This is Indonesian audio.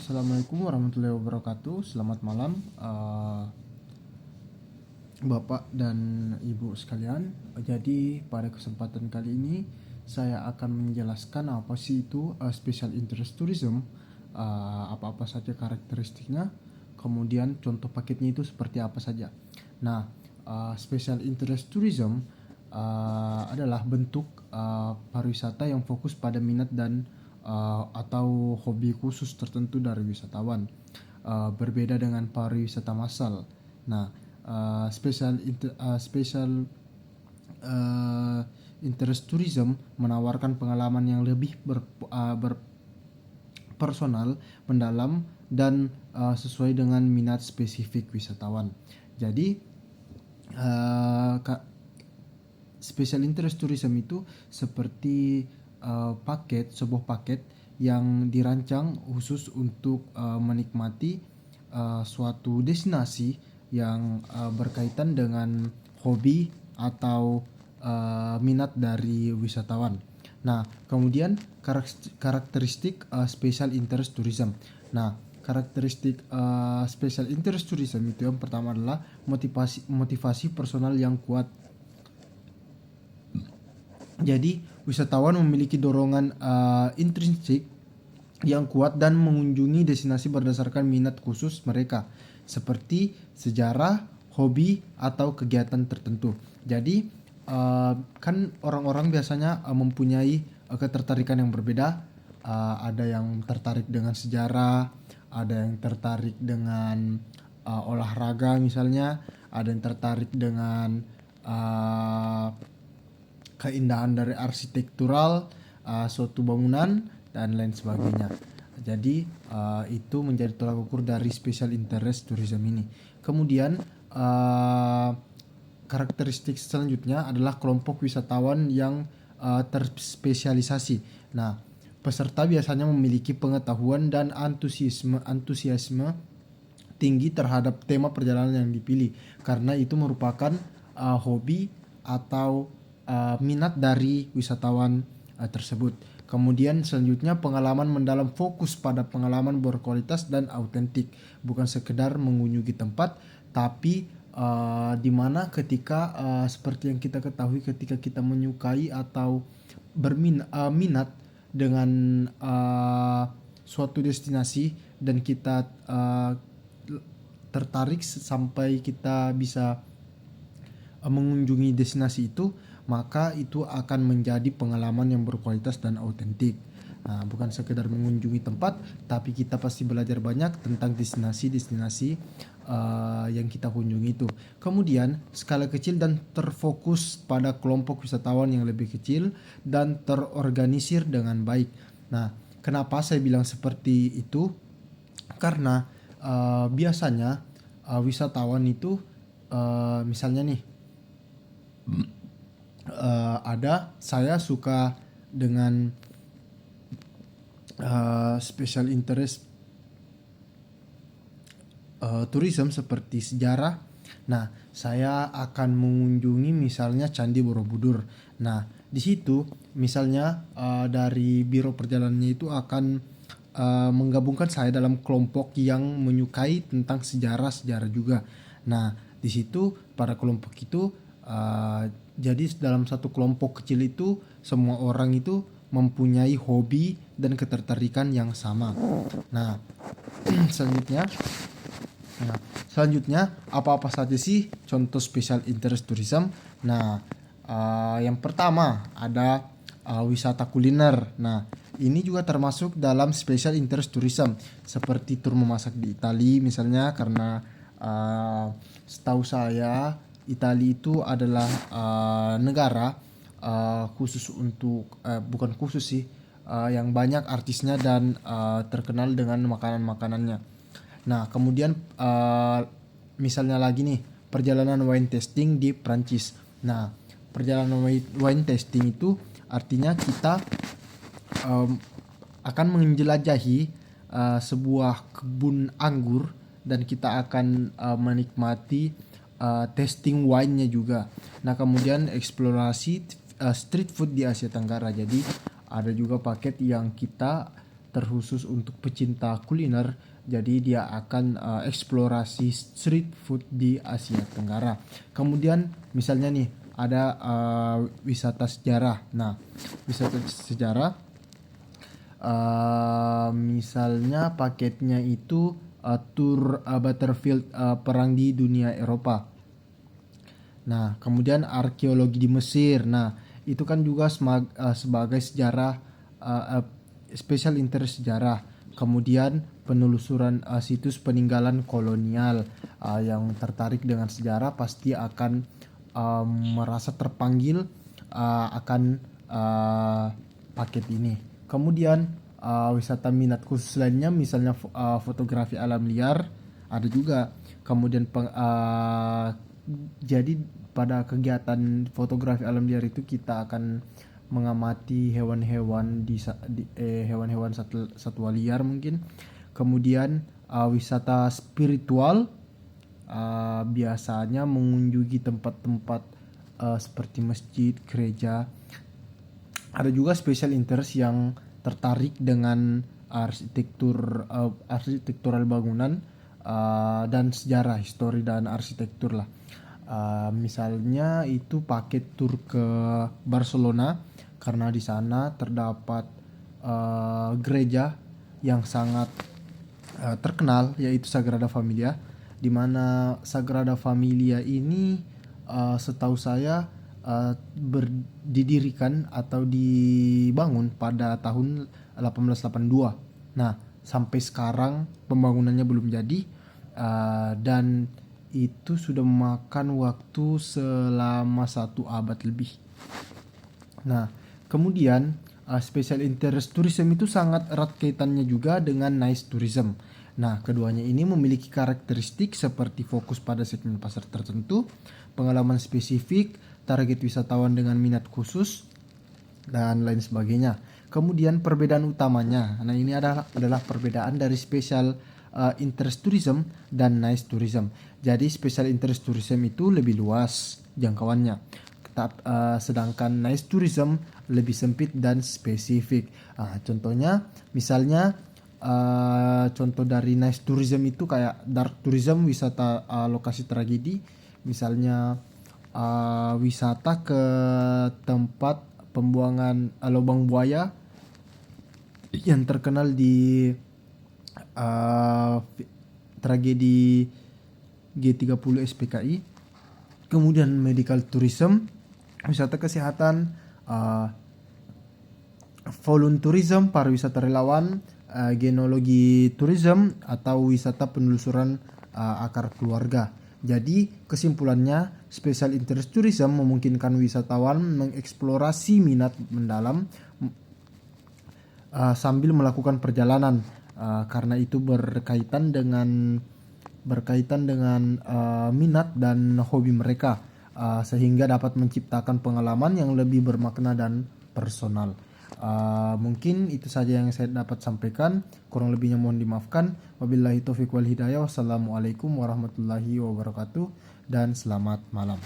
Assalamualaikum warahmatullahi wabarakatuh. Selamat malam, Bapak dan Ibu sekalian. Jadi pada kesempatan kali ini saya akan menjelaskan apa sih itu special interest tourism, apa-apa saja karakteristiknya, kemudian contoh paketnya itu seperti apa saja. Nah, special interest tourism adalah bentuk pariwisata yang fokus pada minat dan atau hobi khusus tertentu dari wisatawan, berbeda dengan pariwisata massal. Nah, special interest tourism menawarkan pengalaman yang lebih berpersonal, mendalam, dan sesuai dengan minat spesifik wisatawan. Jadi special interest tourism itu seperti sebuah paket yang dirancang khusus untuk menikmati suatu destinasi yang berkaitan dengan hobi atau minat dari wisatawan. Nah, kemudian karakteristik special interest tourism. Nah, karakteristik special interest tourism itu yang pertama adalah motivasi personal yang kuat. Jadi wisatawan memiliki dorongan intrinsik yang kuat dan mengunjungi destinasi berdasarkan minat khusus mereka, seperti sejarah, hobi, atau kegiatan tertentu. Jadi kan orang-orang biasanya mempunyai ketertarikan yang berbeda. Ada yang tertarik dengan sejarah, ada yang tertarik dengan olahraga misalnya, ada yang tertarik dengan keindahan dari arsitektural suatu bangunan dan lain sebagainya. Jadi itu menjadi tolak ukur dari special interest tourism ini. Kemudian karakteristik selanjutnya adalah kelompok wisatawan yang terspesialisasi. Nah, peserta biasanya memiliki pengetahuan dan antusiasme tinggi terhadap tema perjalanan yang dipilih, karena itu merupakan hobi atau minat dari wisatawan tersebut. Kemudian selanjutnya pengalaman mendalam, fokus pada pengalaman berkualitas dan autentik, bukan sekedar mengunjungi tempat, tapi di mana ketika seperti yang kita ketahui, ketika kita menyukai atau minat dengan suatu destinasi dan kita tertarik sampai kita bisa mengunjungi destinasi itu, maka itu akan menjadi pengalaman yang berkualitas dan autentik. Nah, bukan sekedar mengunjungi tempat, tapi kita pasti belajar banyak tentang destinasi-destinasi yang kita kunjungi itu. Kemudian skala kecil dan terfokus pada kelompok wisatawan yang lebih kecil dan terorganisir dengan baik. Nah, kenapa saya bilang seperti itu? Karena biasanya wisatawan itu misalnya nih, saya suka dengan special interest tourism seperti sejarah. Nah, saya akan mengunjungi misalnya Candi Borobudur. Nah, di situ misalnya dari biro perjalanannya itu akan menggabungkan saya dalam kelompok yang menyukai tentang sejarah juga. Nah, di situ pada kelompok itu jadi dalam satu kelompok kecil itu semua orang itu mempunyai hobi dan ketertarikan yang sama. Nah, selanjutnya apa-apa saja sih contoh special interest tourism? Nah, yang pertama ada wisata kuliner. Nah, ini juga termasuk dalam special interest tourism, seperti tur memasak di Italia misalnya, karena setahu saya Italia itu adalah negara khusus untuk bukan khusus sih, yang banyak artisnya dan terkenal dengan makanan-makanannya. Nah, kemudian misalnya lagi nih, perjalanan wine tasting di Prancis. Nah, perjalanan wine tasting itu artinya kita akan menjelajahi sebuah kebun anggur dan kita akan menikmati tasting wine-nya juga. Nah, kemudian eksplorasi street food di Asia Tenggara. Jadi ada juga paket yang kita terkhusus untuk pecinta kuliner. Jadi dia akan eksplorasi street food di Asia Tenggara. Kemudian misalnya nih ada wisata sejarah. Nah, wisata sejarah misalnya paketnya itu tur Battlefield perang di dunia Eropa. Nah, kemudian arkeologi di Mesir. Nah, itu kan juga sebagai sejarah, special interest sejarah. Kemudian penelusuran situs peninggalan kolonial. Yang tertarik dengan sejarah pasti akan merasa terpanggil akan paket ini. Kemudian wisata minat khusus lainnya misalnya fotografi alam liar ada juga. Kemudian jadi pada kegiatan fotografi alam liar itu kita akan mengamati hewan-hewan hewan-hewan satwa liar mungkin. Kemudian wisata spiritual biasanya mengunjungi tempat-tempat seperti masjid, gereja. Ada juga special interest yang tertarik dengan arsitektural bangunan dan sejarah, histori dan arsitektur lah. Misalnya itu paket tur ke Barcelona karena di sana terdapat gereja yang sangat terkenal yaitu Sagrada Familia, di mana Sagrada Familia ini setahu saya didirikan atau dibangun pada tahun 1882. Nah, sampai sekarang pembangunannya belum jadi dan itu sudah memakan waktu selama 1 abad lebih. Nah, kemudian special interest tourism itu sangat erat kaitannya juga dengan nice tourism. Nah, keduanya ini memiliki karakteristik seperti fokus pada segmen pasar tertentu, pengalaman spesifik, target wisatawan dengan minat khusus, dan lain sebagainya. Kemudian perbedaan utamanya, nah ini adalah perbedaan dari special interest tourism dan nice tourism. Jadi special interest tourism itu lebih luas jangkauannya, sedangkan nice tourism lebih sempit dan spesifik. Contohnya, misalnya contoh dari nice tourism itu kayak dark tourism, wisata lokasi tragedi, misalnya wisata ke tempat pembuangan lubang buaya yang terkenal di tragedi G30 SPKI. Kemudian medical tourism, wisata kesehatan, volunteerism, pariwisata relawan, genealogi tourism atau wisata penelusuran akar keluarga. Jadi kesimpulannya, special interest tourism memungkinkan wisatawan mengeksplorasi minat mendalam sambil melakukan perjalanan, karena itu berkaitan dengan minat dan hobi mereka, sehingga dapat menciptakan pengalaman yang lebih bermakna dan personal. Mungkin itu saja yang saya dapat sampaikan, kurang lebihnya mohon dimaafkan. Wabillahi taufiq wal hidayah. Wassalamualaikum warahmatullahi wabarakatuh dan selamat malam.